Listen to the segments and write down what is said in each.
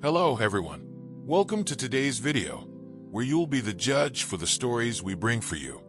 Hello everyone. Welcome to today's video, where you'll be the judge for the stories we bring for you.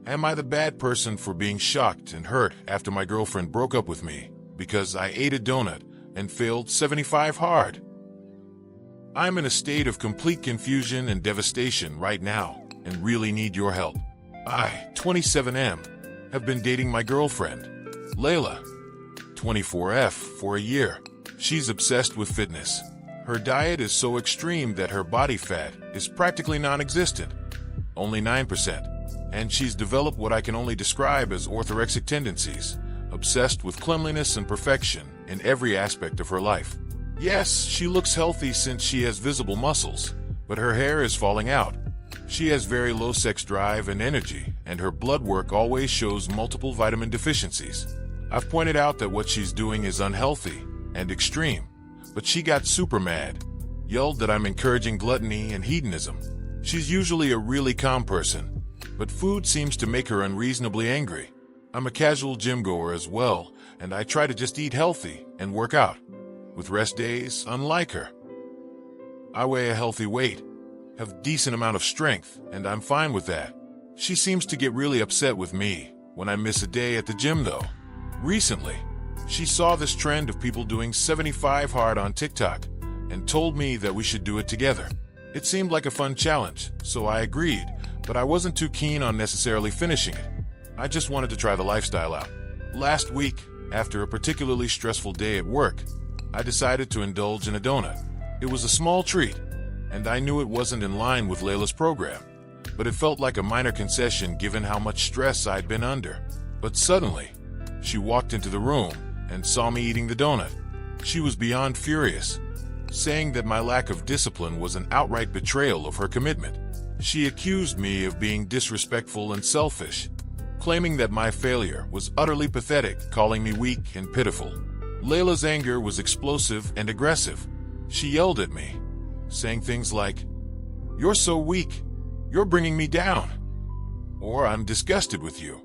Am I the bad person for being shocked and hurt after my girlfriend broke up with me because I ate a donut and failed 75 hard? I'm in a state of complete confusion and devastation right now and really need your help. I, 27M, have been dating my girlfriend, Layla, 24F, for a year. She's obsessed with fitness. Her diet is so extreme that her body fat is practically non-existent, only 9%, and she's developed what I can only describe as orthorexic tendencies, obsessed with cleanliness and perfection in every aspect of her life. Yes, she looks healthy since she has visible muscles, but her hair is falling out. She has very low sex drive and energy, and her blood work always shows multiple vitamin deficiencies. I've pointed out that what she's doing is unhealthy and extreme, but she got super mad, yelled that I'm encouraging gluttony and hedonism. She's usually a really calm person, but food seems to make her unreasonably angry. I'm a casual gym goer as well, and I try to just eat healthy and work out, with rest days unlike her. I weigh a healthy weight, have a decent amount of strength, and I'm fine with that. She seems to get really upset with me when I miss a day at the gym though. Recently, she saw this trend of people doing 75 hard on TikTok and told me that we should do it together. It seemed like a fun challenge, so I agreed, but I wasn't too keen on necessarily finishing it. I just wanted to try the lifestyle out. Last week, after a particularly stressful day at work, I decided to indulge in a donut. It was a small treat, and I knew it wasn't in line with Layla's program, but it felt like a minor concession given how much stress I'd been under. But suddenly, she walked into the room and saw me eating the donut. She was beyond furious, saying that my lack of discipline was an outright betrayal of her commitment. She accused me of being disrespectful and selfish, claiming that my failure was utterly pathetic, calling me weak and pitiful. Layla's anger was explosive and aggressive. She yelled at me, saying things like, "You're so weak, you're bringing me down," or "I'm disgusted with you.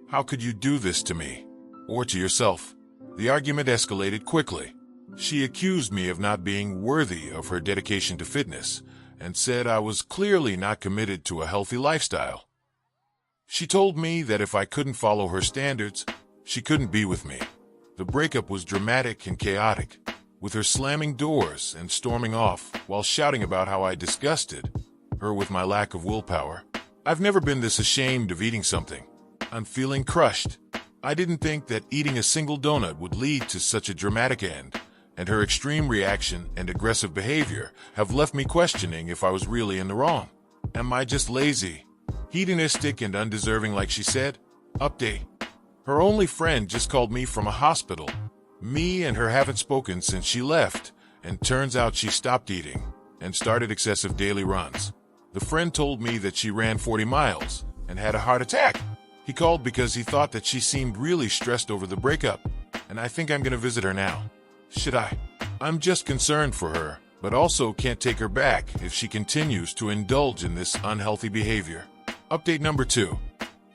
How could you do this to me, or to yourself?" The argument escalated quickly. She accused me of not being worthy of her dedication to fitness and said I was clearly not committed to a healthy lifestyle. She told me that if I couldn't follow her standards, she couldn't be with me. The breakup was dramatic and chaotic, with her slamming doors and storming off while shouting about how I disgusted her with my lack of willpower. I've never been this ashamed of eating something. I'm feeling crushed. I didn't think that eating a single donut would lead to such a dramatic end, and her extreme reaction and aggressive behavior have left me questioning if I was really in the wrong. Am I just lazy, hedonistic, and undeserving like she said? Update. Her only friend just called me from a hospital. Me and her haven't spoken since she left, and turns out she stopped eating and started excessive daily runs. The friend told me that she ran 40 miles and had a heart attack. He called because he thought that she seemed really stressed over the breakup, and I think I'm gonna visit her now. Should I? I'm just concerned for her, but also can't take her back if she continues to indulge in this unhealthy behavior. Update number 2.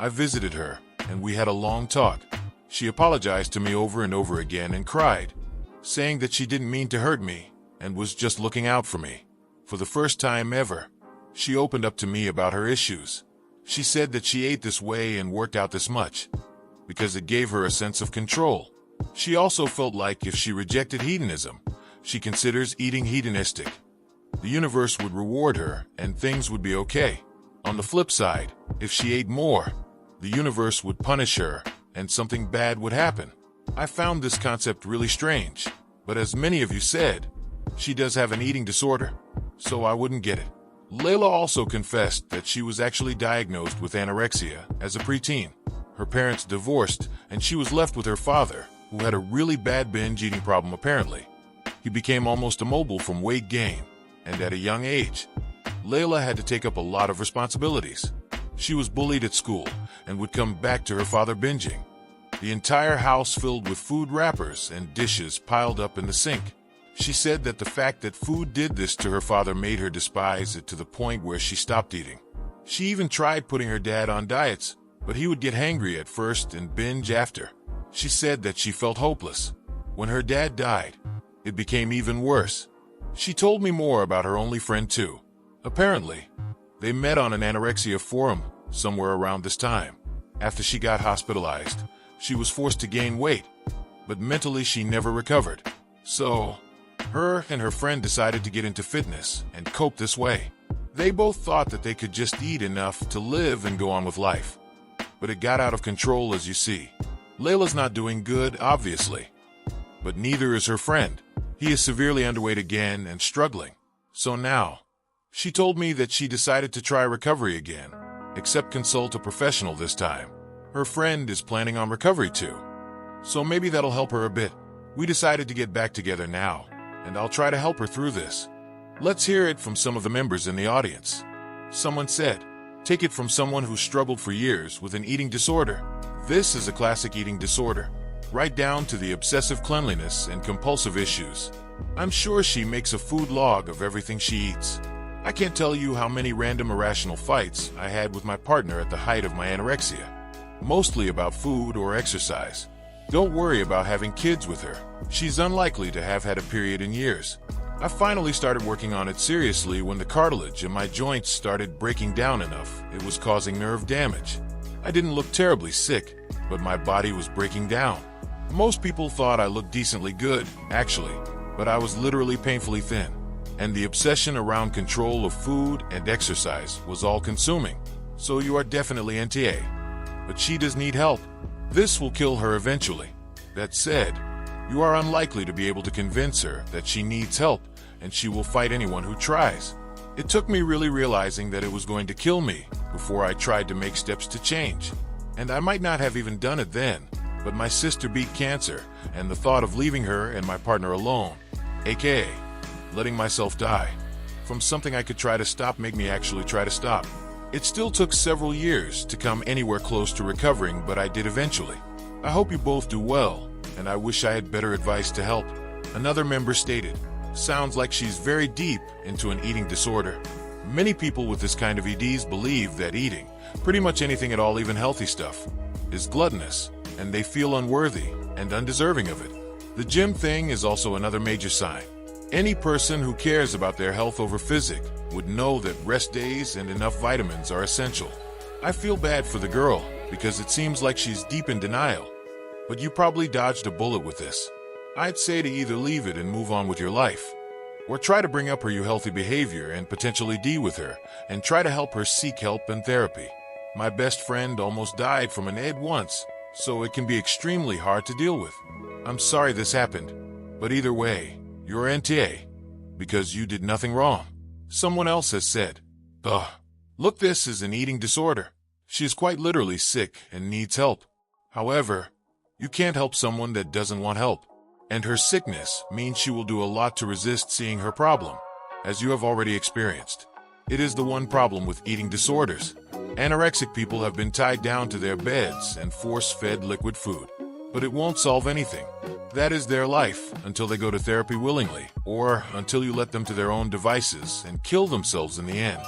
I visited her, and we had a long talk. She apologized to me over and over again and cried, saying that she didn't mean to hurt me and was just looking out for me. For the first time ever, she opened up to me about her issues. She said that she ate this way and worked out this much because it gave her a sense of control. She also felt like if she rejected hedonism, she considers eating hedonistic, the universe would reward her and things would be okay. On the flip side, if she ate more, the universe would punish her and something bad would happen. I found this concept really strange, but as many of you said, she does have an eating disorder, so I wouldn't get it. Layla also confessed that she was actually diagnosed with anorexia as a preteen. Her parents divorced, and she was left with her father, who had a really bad binge eating problem apparently. He became almost immobile from weight gain, and at a young age, Layla had to take up a lot of responsibilities. She was bullied at school and would come back to her father binging. The entire house filled with food wrappers and dishes piled up in the sink. She said that the fact that food did this to her father made her despise it to the point where she stopped eating. She even tried putting her dad on diets, but he would get hangry at first and binge after. She said that she felt hopeless. When her dad died, it became even worse. She told me more about her only friend too. Apparently, they met on an anorexia forum somewhere around this time. After she got hospitalized, she was forced to gain weight, but mentally she never recovered. So, her and her friend decided to get into fitness and cope this way. They both thought that they could just eat enough to live and go on with life. But it got out of control, as you see. Layla's not doing good, obviously. But neither is her friend. He is severely underweight again and struggling. So now, she told me that she decided to try recovery again, except consult a professional this time. Her friend is planning on recovery too. So maybe that'll help her a bit. We decided to get back together now, and I'll try to help her through this. Let's hear it from some of the members in the audience. Someone said, take it from someone who struggled for years with an eating disorder. This is a classic eating disorder, right down to the obsessive cleanliness and compulsive issues. I'm sure she makes a food log of everything she eats. I can't tell you how many random irrational fights I had with my partner at the height of my anorexia, mostly about food or exercise. Don't worry about having kids with her. She's unlikely to have had a period in years. I finally started working on it seriously when the cartilage in my joints started breaking down enough. It was causing nerve damage. I didn't look terribly sick, but my body was breaking down. Most people thought I looked decently good, actually, but I was literally painfully thin. And the obsession around control of food and exercise was all-consuming. So you are definitely NTA. But she does need help. This will kill her eventually. That said, you are unlikely to be able to convince her that she needs help, and she will fight anyone who tries. It took me really realizing that it was going to kill me before I tried to make steps to change. And I might not have even done it then, but my sister beat cancer, and the thought of leaving her and my partner alone, aka letting myself die, from something I could try to stop made me actually try to stop. It still took several years to come anywhere close to recovering, but I did eventually. I hope you both do well, and I wish I had better advice to help. Another member stated, sounds like she's very deep into an eating disorder. Many people with this kind of EDs believe that eating, pretty much anything at all, even healthy stuff, is gluttonous, and they feel unworthy and undeserving of it. The gym thing is also another major sign. Any person who cares about their health over physique would know that rest days and enough vitamins are essential. I feel bad for the girl because it seems like she's deep in denial. But you probably dodged a bullet with this. I'd say to either leave it and move on with your life, or try to bring up her healthy behavior and potentially deal with her, and try to help her seek help and therapy. My best friend almost died from an ED once, so it can be extremely hard to deal with. I'm sorry this happened, but either way, you're NTA, because you did nothing wrong. Someone else has said, ugh, look, this is an eating disorder. She is quite literally sick and needs help. However, you can't help someone that doesn't want help. And her sickness means she will do a lot to resist seeing her problem, as you have already experienced. It is the one problem with eating disorders. Anorexic people have been tied down to their beds and force-fed liquid food. But it won't solve anything. That is their life until they go to therapy willingly, or until you let them to their own devices and kill themselves in the end.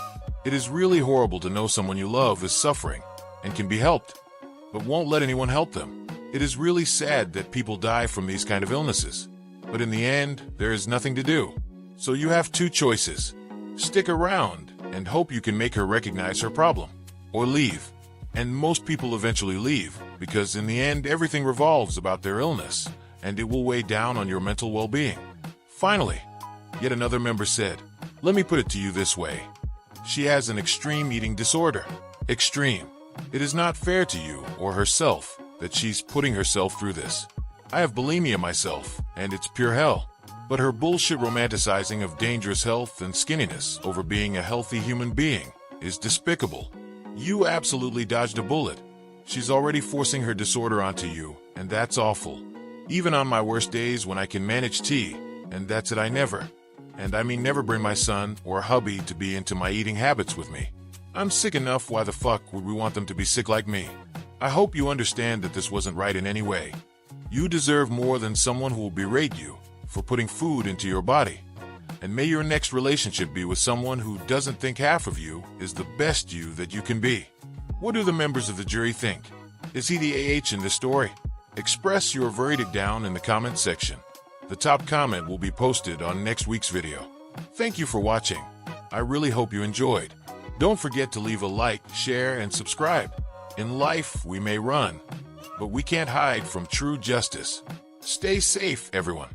It is really horrible to know someone you love is suffering and can be helped, but won't let anyone help them. It is really sad that people die from these kind of illnesses. But in the end, there is nothing to do. So you have two choices. Stick around and hope you can make her recognize her problem, or leave. And most people eventually leave, because in the end everything revolves about their illness, and it will weigh down on your mental well-being. Finally, yet another member said, let me put it to you this way. She has an extreme eating disorder. Extreme. It is not fair to you or herself that she's putting herself through this. I have bulimia myself, and it's pure hell. But her bullshit romanticizing of dangerous health and skinniness over being a healthy human being is despicable. You absolutely dodged a bullet. She's already forcing her disorder onto you, and that's awful. Even on my worst days when I can manage tea, and that's it, I never, and I mean never, bring my son or hubby to be into my eating habits with me. I'm sick enough, why the fuck would we want them to be sick like me? I hope you understand that this wasn't right in any way. You deserve more than someone who will berate you for putting food into your body. And may your next relationship be with someone who doesn't think half of you is the best you that you can be. What do the members of the jury think? Is he the AH in this story? Express your verdict down in the comment section. The top comment will be posted on next week's video. Thank you for watching. I really hope you enjoyed. Don't forget to leave a like, share, and subscribe. In life, we may run, but we can't hide from true justice. Stay safe, everyone.